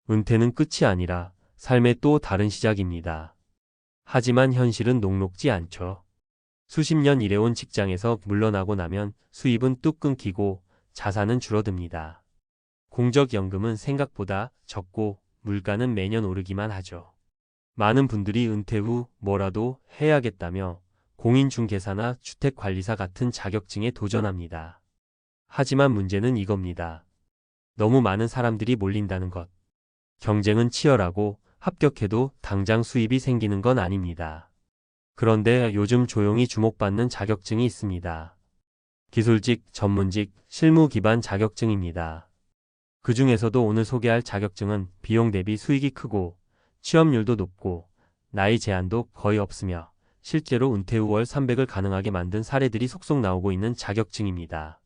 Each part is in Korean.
은퇴는 끝이 아니라 삶의 또 다른 시작입니다. 하지만 현실은 녹록지 않죠. 수십 년 일해온 직장에서 물러나고 나면 수입은 뚝 끊기고 자산은 줄어듭니다. 공적연금은 생각보다 적고 물가는 매년 오르기만 하죠. 많은 분들이 은퇴 후 뭐라도 해야겠다며 공인중개사나 주택관리사 같은 자격증에 도전합니다. 하지만 문제는 이겁니다. 너무 많은 사람들이 몰린다는 것. 경쟁은 치열하고 합격해도 당장 수입이 생기는 건 아닙니다. 그런데 요즘 조용히 주목받는 자격증이 있습니다. 기술직, 전문직, 실무 기반 자격증입니다. 그 중에서도 오늘 소개할 자격증은 비용 대비 수익이 크고 취업률도 높고 나이 제한도 거의 없으며 실제로 은퇴 후 월 300을 가능하게 만든 사례들이 속속 나오고 있는 자격증입니다.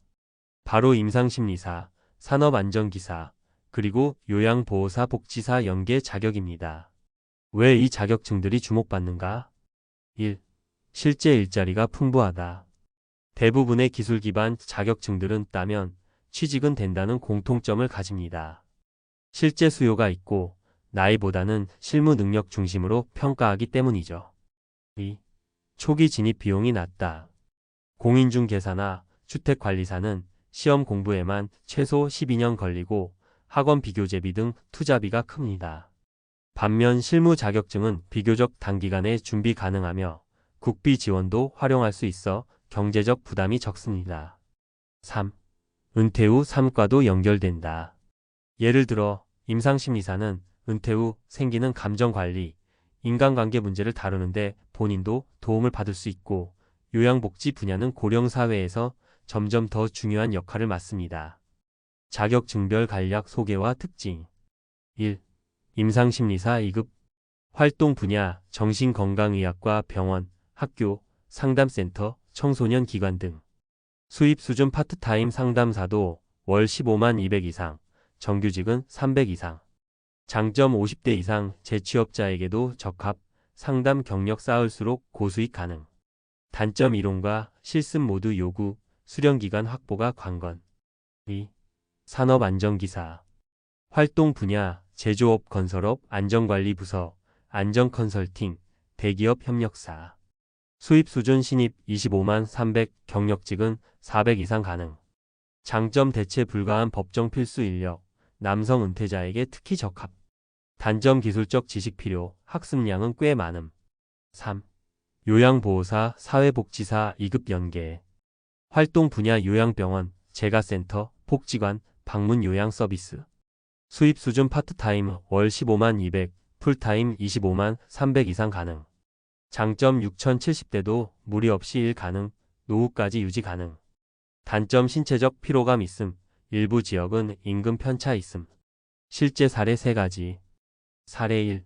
바로 임상심리사, 산업안전기사, 그리고 요양보호사 복지사 연계 자격입니다. 왜 이 자격증들이 주목받는가? 1. 실제 일자리가 풍부하다. 대부분의 기술 기반 자격증들은 따면 취직은 된다는 공통점을 가집니다. 실제 수요가 있고 나이보다는 실무 능력 중심으로 평가하기 때문이죠. 2. 초기 진입 비용이 낮다. 공인중개사나 주택관리사는 시험 공부에만 최소 12년 걸리고 학원 비교재비 등 투자비가 큽니다. 반면 실무 자격증은 비교적 단기간에 준비 가능하며 국비 지원도 활용할 수 있어 경제적 부담이 적습니다. 3. 은퇴 후 삶과도 연결된다. 예를 들어 임상심리사는 은퇴 후 생기는 감정관리, 인간관계 문제를 다루는데 본인도 도움을 받을 수 있고 요양복지 분야는 고령사회에서 점점 더 중요한 역할을 맡습니다. 자격증별 간략 소개와 특징 1. 임상심리사 2급 활동 분야 정신건강의학과 병원, 학교, 상담센터, 청소년 기관 등 수입 수준 파트타임 상담사도 월 15만 200 이상, 정규직은 300 이상. 장점 50대 이상 재취업자에게도 적합, 상담 경력 쌓을수록 고수익 가능. 단점 이론과 실습 모두 요구, 수련기간 확보가 관건. 2. 산업안전기사 활동 분야 제조업 건설업 안전관리부서, 안전컨설팅, 대기업 협력사. 수입 수준 신입 25만 300, 경력직은 400 이상 가능. 장점 대체 불가한 법정 필수 인력, 남성 은퇴자에게 특히 적합. 단점 기술적 지식 필요, 학습량은 꽤 많음. 3. 요양보호사, 사회복지사 2급 연계. 활동 분야 요양병원, 재가센터, 복지관, 방문 요양 서비스. 수입 수준 파트타임 월 15만 200, 풀타임 25만 300 이상 가능. 장점 6070대도 무리 없이 일 가능, 노후까지 유지 가능. 단점 신체적 피로감 있음, 일부 지역은 임금 편차 있음. 실제 사례 3가지. 사례 1.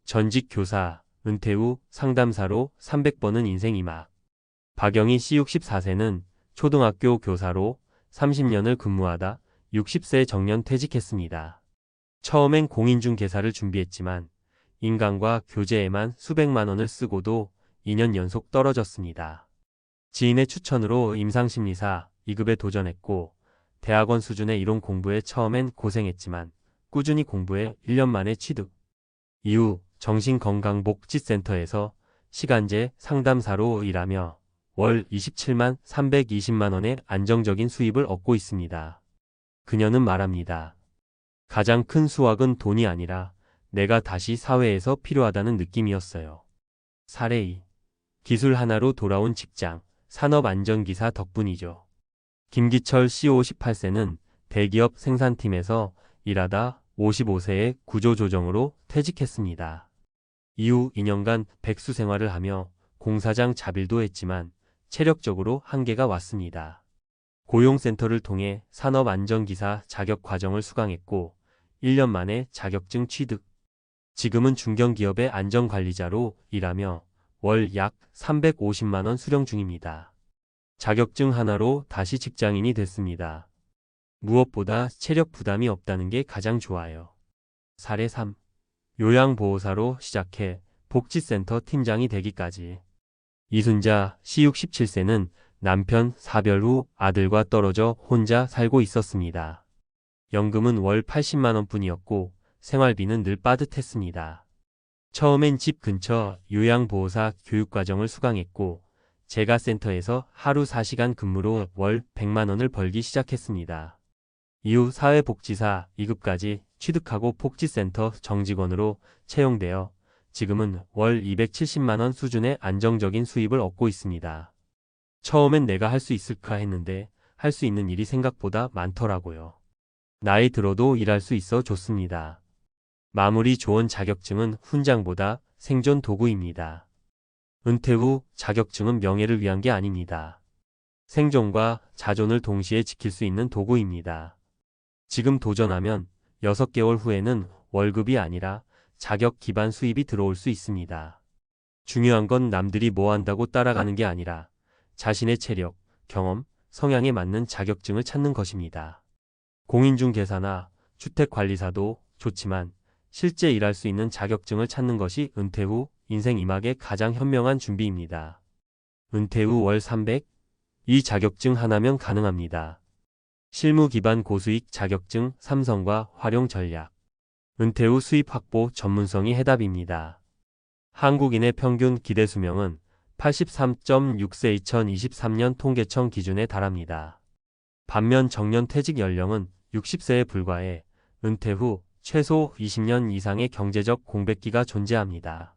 전직 교사, 은퇴 후 상담사로 300번은 인생 이막. 박영희 씨 64세는 초등학교 교사로 30년을 근무하다 60세 정년 퇴직했습니다. 처음엔 공인중개사를 준비했지만 인강과 교재에만 수백만 원을 쓰고도 2년 연속 떨어졌습니다. 지인의 추천으로 임상심리사 2급에 도전했고 대학원 수준의 이론 공부에 처음엔 고생했지만 꾸준히 공부해 1년 만에 취득. 이후 정신건강복지센터에서 시간제 상담사로 일하며 월 27만 320만 원의 안정적인 수입을 얻고 있습니다. 그녀는 말합니다. 가장 큰 수확은 돈이 아니라 내가 다시 사회에서 필요하다는 느낌이었어요. 사례 2. 기술 하나로 돌아온 직장, 산업안전기사 덕분이죠. 김기철 씨 58세는 대기업 생산팀에서 일하다 55세에 구조조정으로 퇴직했습니다. 이후 2년간 백수 생활을 하며 공사장 잡일도 했지만 체력적으로 한계가 왔습니다. 고용센터를 통해 산업안전기사 자격 과정을 수강했고 1년 만에 자격증 취득. 지금은 중견기업의 안전관리자로 일하며 월 약 350만 원 수령 중입니다. 자격증 하나로 다시 직장인이 됐습니다. 무엇보다 체력 부담이 없다는 게 가장 좋아요. 사례 3. 요양보호사로 시작해 복지센터 팀장이 되기까지. 이순자 씨 67세는 남편 사별 후 아들과 떨어져 혼자 살고 있었습니다. 연금은 월 80만 원뿐이었고 생활비는 늘 빠듯했습니다. 처음엔 집 근처 요양보호사 교육과정을 수강했고 제가 센터에서 하루 4시간 근무로 월 100만 원을 벌기 시작했습니다. 이후 사회복지사 2급까지 취득하고 복지센터 정직원으로 채용되어 지금은 월 270만 원 수준의 안정적인 수입을 얻고 있습니다. 처음엔 내가 할 수 있을까 했는데 할 수 있는 일이 생각보다 많더라고요. 나이 들어도 일할 수 있어 좋습니다. 마무리 좋은 자격증은 훈장보다 생존 도구입니다. 은퇴 후 자격증은 명예를 위한 게 아닙니다. 생존과 자존을 동시에 지킬 수 있는 도구입니다. 지금 도전하면 6개월 후에는 월급이 아니라 자격 기반 수입이 들어올 수 있습니다. 중요한 건 남들이 뭐 한다고 따라가는 게 아니라 자신의 체력, 경험, 성향에 맞는 자격증을 찾는 것입니다. 공인중개사나 주택관리사도 좋지만 실제 일할 수 있는 자격증을 찾는 것이 은퇴 후 인생 2막의 가장 현명한 준비입니다. 은퇴 후 월 300? 이 자격증 하나면 가능합니다. 실무 기반 고수익 자격증 삼성과 활용 전략. 은퇴 후 수입 확보 전문성이 해답입니다. 한국인의 평균 기대 수명은 83.6세 2023년 통계청 기준에 달합니다. 반면 정년 퇴직 연령은 60세에 불과해 은퇴 후 최소 20년 이상의 경제적 공백기가 존재합니다.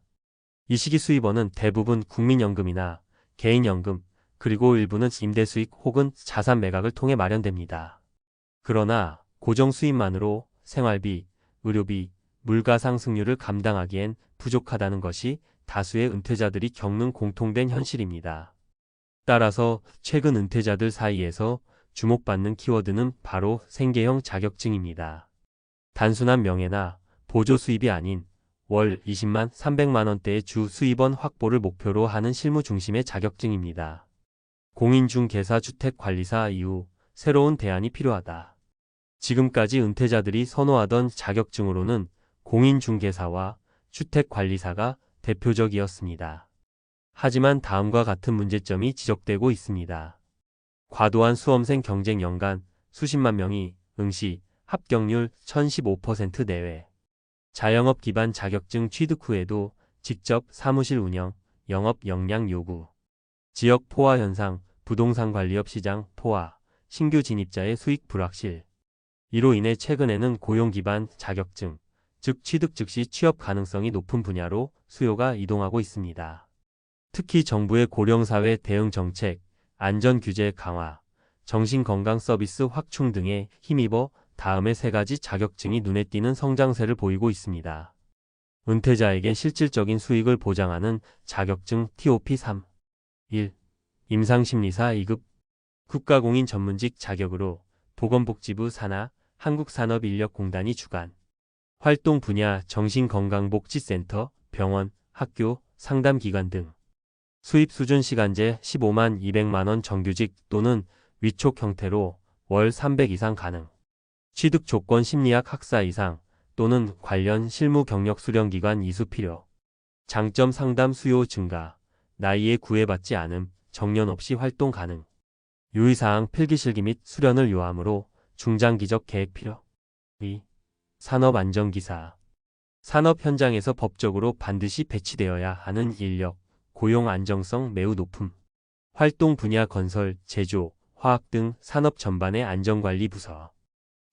이 시기 수입원은 대부분 국민연금이나 개인연금, 그리고 일부는 임대수익 혹은 자산 매각을 통해 마련됩니다. 그러나 고정 수입만으로 생활비, 의료비, 물가 상승률을 감당하기엔 부족하다는 것이 다수의 은퇴자들이 겪는 공통된 현실입니다. 따라서 최근 은퇴자들 사이에서 주목받는 키워드는 바로 생계형 자격증입니다. 단순한 명예나 보조 수입이 아닌 월 20만 300만 원대의 주 수입원 확보를 목표로 하는 실무 중심의 자격증입니다. 공인중개사 주택관리사 이후 새로운 대안이 필요하다. 지금까지 은퇴자들이 선호하던 자격증으로는 공인중개사와 주택관리사가 대표적이었습니다. 하지만 다음과 같은 문제점이 지적되고 있습니다. 과도한 수험생 경쟁 연간 수십만 명이 응시, 합격률 1015% 내외. 자영업 기반 자격증 취득 후에도 직접 사무실 운영, 영업 역량 요구. 지역 포화 현상, 부동산 관리업 시장 포화, 신규 진입자의 수익 불확실. 이로 인해 최근에는 고용 기반 자격증, 즉 취득 즉시 취업 가능성이 높은 분야로 수요가 이동하고 있습니다. 특히 정부의 고령사회 대응 정책, 안전규제 강화, 정신건강 서비스 확충 등에 힘입어 다음의 3가지 자격증이 눈에 띄는 성장세를 보이고 있습니다. 은퇴자에게 실질적인 수익을 보장하는 자격증 TOP3. 1. 임상심리사 2급 국가공인 전문직 자격으로 보건복지부 산하 한국산업인력공단이 주관. 활동 분야 정신건강복지센터, 병원, 학교, 상담기관 등. 수입 수준 시간제 15만 200만 원 정규직 또는 위촉 형태로 월 300 이상 가능. 취득 조건 심리학 학사 이상 또는 관련 실무 경력 수련기관 이수 필요. 장점 상담 수요 증가, 나이에 구애받지 않음, 정년 없이 활동 가능. 유의사항 필기실기 및 수련을 요하므로 중장기적 계획 필요. 2. 산업안전기사. 산업 현장에서 법적으로 반드시 배치되어야 하는 인력, 고용 안정성 매우 높음. 활동 분야 건설, 제조, 화학 등 산업 전반의 안전관리 부서.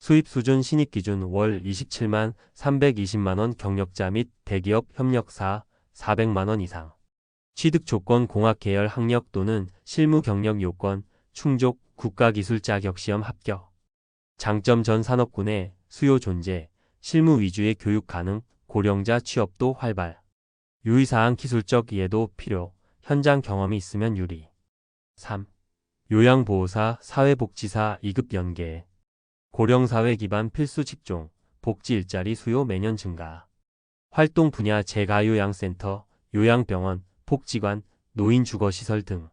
수입 수준 신입 기준 월 27만 320만 원 경력자 및 대기업 협력사 400만 원 이상. 취득 조건 공학 계열 학력 또는 실무 경력 요건 충족 국가기술 자격시험 합격. 장점 전 산업군의 수요 존재, 실무 위주의 교육 가능, 고령자 취업도 활발. 유의사항 기술적 이해도 필요, 현장 경험이 있으면 유리. 3. 요양보호사 사회복지사 2급 연계. 고령사회 기반 필수 직종, 복지 일자리 수요 매년 증가. 활동 분야 재가요양센터, 요양병원, 복지관, 노인주거시설 등.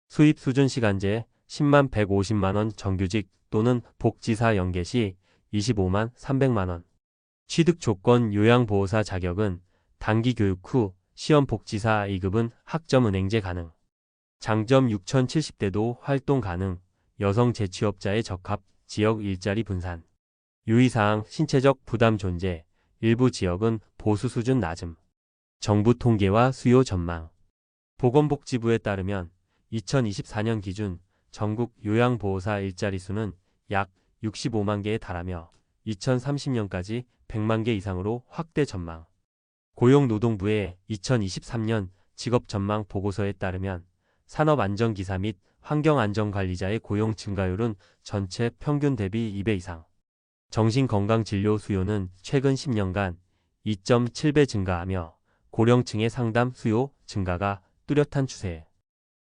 수입 수준 시간제 10만 150만 원 정규직 또는 복지사 연계 시 25만 300만 원. 취득 조건 요양보호사 자격은 단기 교육 후 시험 복지사 2급은 학점 은행제 가능. 장점 6070대도 활동 가능, 여성 재취업자의 적합, 지역 일자리 분산. 유의사항 신체적 부담 존재, 일부 지역은 보수 수준 낮음. 정부 통계와 수요 전망. 보건복지부에 따르면 2024년 기준 전국 요양보호사 일자리 수는 약 65만 개에 달하며 2030년까지 100만 개 이상으로 확대 전망. 고용노동부의 2023년 직업전망 보고서에 따르면 산업안전기사 및 환경안전관리자의 고용 증가율은 전체 평균 대비 2배 이상. 정신건강진료 수요는 최근 10년간 2.7배 증가하며 고령층의 상담 수요 증가가 뚜렷한 추세.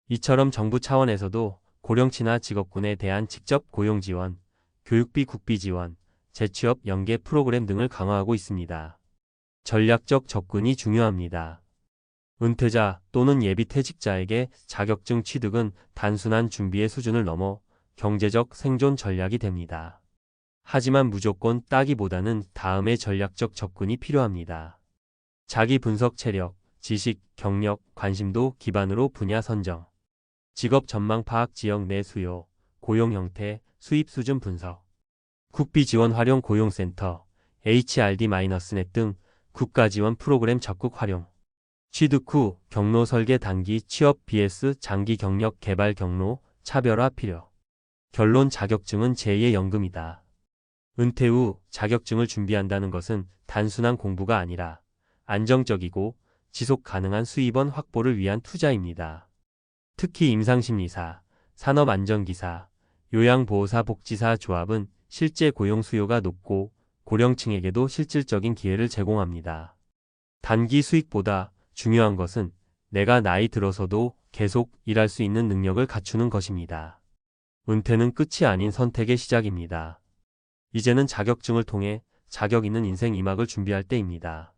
이처럼 정부 차원에서도 고령층이나 직업군에 대한 직접 고용 지원, 교육비 국비 지원, 재취업 연계 프로그램 등을 강화하고 있습니다. 전략적 접근이 중요합니다. 은퇴자 또는 예비 퇴직자에게 자격증 취득은 단순한 준비의 수준을 넘어 경제적 생존 전략이 됩니다. 하지만 무조건 따기보다는 다음의 전략적 접근이 필요합니다. 자기 분석 체력, 지식, 경력, 관심도 기반으로 분야 선정. 직업 전망 파악 지역 내 수요, 고용 형태, 수입 수준 분석. 국비 지원 활용 고용센터, HRD-넷 등 국가 지원 프로그램 적극 활용. 취득 후 경로 설계 단기 취업 vs 장기 경력 개발 경로 차별화 필요. 결론 자격증은 제2의 연금이다. 은퇴 후 자격증을 준비한다는 것은 단순한 공부가 아니라 안정적이고 지속 가능한 수입원 확보를 위한 투자입니다. 특히 임상심리사, 산업안전기사, 요양보호사 복지사 조합은 실제 고용 수요가 높고 고령층에게도 실질적인 기회를 제공합니다. 단기 수익보다 중요한 것은 내가 나이 들어서도 계속 일할 수 있는 능력을 갖추는 것입니다. 은퇴는 끝이 아닌 선택의 시작입니다. 이제는 자격증을 통해 자격 있는 인생 2막을 준비할 때입니다.